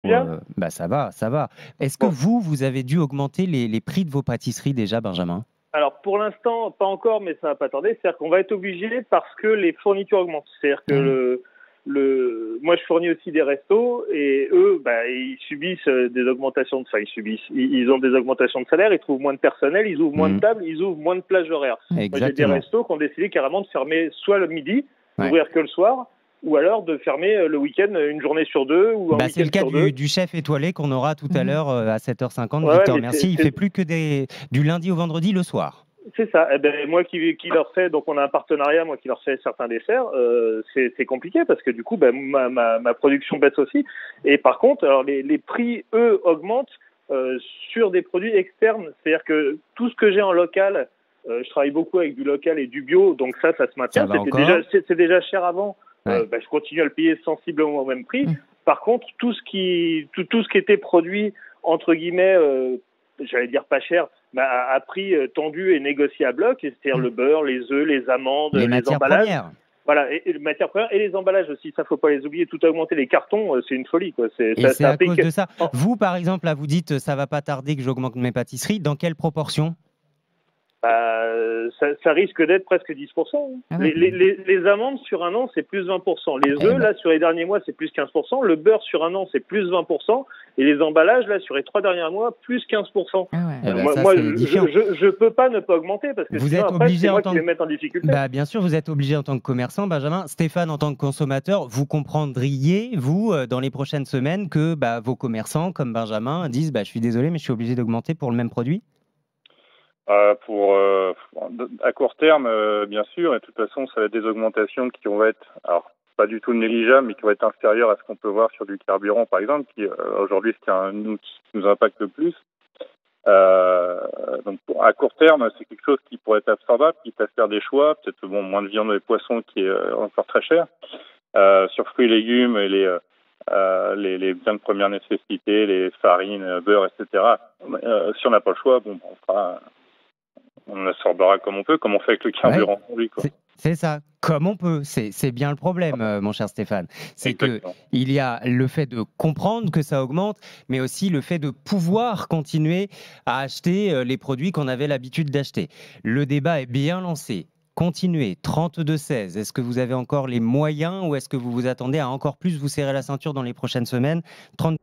bien? Bah ça va, ça va. Est-ce que Bon. vous avez dû augmenter les prix de vos pâtisseries déjà, Benjamin? Alors pour l'instant, pas encore, mais ça va pas tarder. C'est-à-dire qu'on va être obligé parce que les fournitures augmentent. C'est-à-dire que Ah oui. moi je fournis aussi des restos et eux, bah, ils subissent des augmentations de, enfin ils subissent, ils ont des augmentations de salaire, ils trouvent moins de personnel, ils ouvrent moins de Mhm. tables, ils ouvrent moins de plages horaires. Moi j'ai des Exactement. restos qui ont décidé carrément de fermer soit le midi, Ouais. d'ouvrir que le soir, ou alors de fermer le week-end une journée sur deux ou un Bah, c'est week-end le cas sur deux. du chef étoilé qu'on aura tout à l'heure à 7h50, Ouais, Victor mais Mercier. Il fait plus que du lundi au vendredi le soir. c'est ça. Eh ben, moi qui leur fais, donc on a un partenariat, moi qui leur fais certains desserts, c'est compliqué parce que du coup, ben, ma production baisse aussi. Et par contre, alors les prix, eux, augmentent sur des produits externes. C'est-à-dire que tout ce que j'ai en local, je travaille beaucoup avec du local et du bio, donc ça se Ça maintient. va encore? C'est déjà cher avant. Ouais. Ben, je continue à le payer sensiblement au même prix. Par contre, tout ce qui était produit entre guillemets, j'allais dire pas cher, à prix tendu et négocié à bloc, c'est-à-dire le beurre, les œufs, les amandes, Les les matières emballages. premières. Voilà, et les matières premières et les emballages aussi, ça faut pas les oublier. Tout a augmenté, les cartons, c'est une folie, quoi. Et c'est Ça à fait cause que, de ça. oh, Vous, par exemple, là, vous dites ça va pas tarder que j'augmente mes pâtisseries. Dans quelle proportion? bah, ça risque d'être presque 10%. Ah ouais. Les amandes sur un an, c'est plus 20%. Les Eh œufs, ben, là, sur les derniers mois, c'est plus 15%. Le beurre sur un an, c'est plus 20%. Et les emballages, là, sur les 3 derniers mois, plus 15%. ah ouais. Eh ben, ça, Moi, c'est édifiant. je peux pas ne pas augmenter parce que Vous sinon, êtes après, obligé c'est en moi qui tant vais que... me mettre en difficulté. Bah, bien sûr, vous êtes obligé en tant que commerçant, Benjamin. Stéphane, en tant que consommateur, vous comprendriez, vous, dans les prochaines semaines, que bah, vos commerçants, comme Benjamin, disent bah, je suis désolé, mais je suis obligé d'augmenter pour le même produit? À court terme, bien sûr, et de toute façon, ça va être des augmentations qui vont être, alors pas du tout négligeables, mais qui vont être inférieures à ce qu'on peut voir sur du carburant, par exemple, qui aujourd'hui ce qui nous impacte le plus. À court terme, c'est quelque chose qui pourrait être absorbable, qui peut faire des choix, peut-être moins de viande et poissons qui est encore très cher. Sur fruits et légumes et les biens de première nécessité, les farines, beurre, etc. Si on n'a pas le choix, on absorbera comme on peut, comme on fait avec le carburant aujourd'hui, quoi. C'est ça, comme on peut. C'est bien le problème, mon cher Stéphane. C'est qu'il y a le fait de comprendre que ça augmente, mais aussi le fait de pouvoir continuer à acheter les produits qu'on avait l'habitude d'acheter. Le débat est bien lancé. Continuez, 32-16. Est-ce que vous avez encore les moyens ou est-ce que vous vous attendez à encore plus vous serrer la ceinture dans les prochaines semaines? 30...